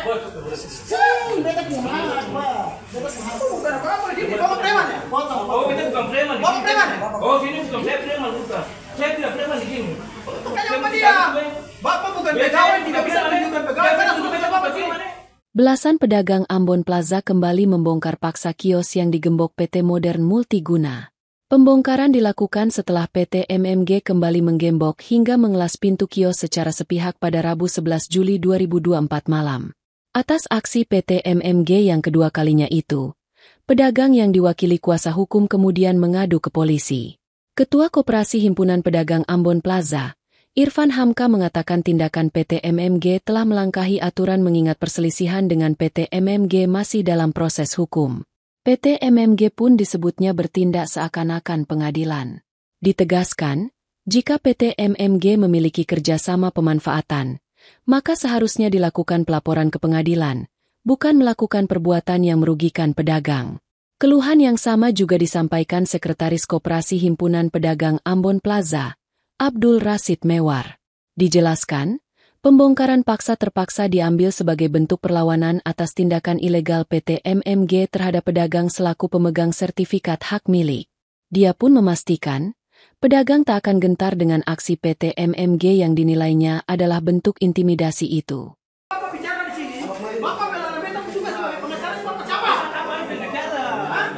Beta kumaha, Pak. Beta kumaha. Bukan apa-apa, ini bapak preman ya? Oh, beta bukan preman. Bapak preman ya? Oh, sini bukan saya preman, bukan. Saya tidak preman di sini. Tanya sama dia. Bapak bukan pegawai, tidak bisa menunjukkan pegawai. Karena sudah beta bapak sini. Belasan pedagang Ambon Plaza kembali membongkar paksa kios yang digembok PT Modern Multiguna. Pembongkaran dilakukan setelah PT MMG kembali menggembok hingga mengelas pintu kios secara sepihak pada Rabu 11 Juli 2024 malam. Atas aksi PT MMG yang kedua kalinya itu, pedagang yang diwakili kuasa hukum kemudian mengadu ke polisi. Ketua Koperasi Himpunan Pedagang Ambon Plaza, Irfan Hamka mengatakan tindakan PT MMG telah melangkahi aturan mengingat perselisihan dengan PT MMG masih dalam proses hukum. PT MMG pun disebutnya bertindak seakan-akan pengadilan. Ditegaskan, jika PT MMG memiliki kerjasama pemanfaatan, maka seharusnya dilakukan pelaporan ke pengadilan, bukan melakukan perbuatan yang merugikan pedagang. Keluhan yang sama juga disampaikan Sekretaris Koperasi Himpunan Pedagang Ambon Plaza, Abdul Rasid Mewar. Dijelaskan, pembongkaran paksa terpaksa diambil sebagai bentuk perlawanan atas tindakan ilegal PT MMG terhadap pedagang selaku pemegang sertifikat hak milik. Dia pun memastikan, pedagang tak akan gentar dengan aksi PT MMG yang dinilainya adalah bentuk intimidasi itu. Bapak bicara di sini, Bapak melarang beta juga sebagai pengacara, Bapak siapa? Pengacara.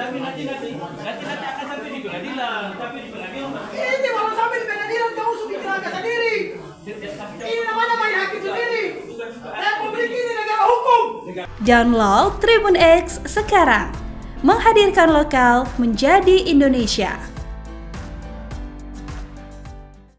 Tapi nanti akan sampai di pengadilan. Tapi di pengadilan. Ini malah sampai di pengadilan, kamu sudah bicara sendiri. Ini namanya main hakim sendiri. Republik ini negara hukum. Download Tribun X sekarang. Menghadirkan lokal menjadi Indonesia.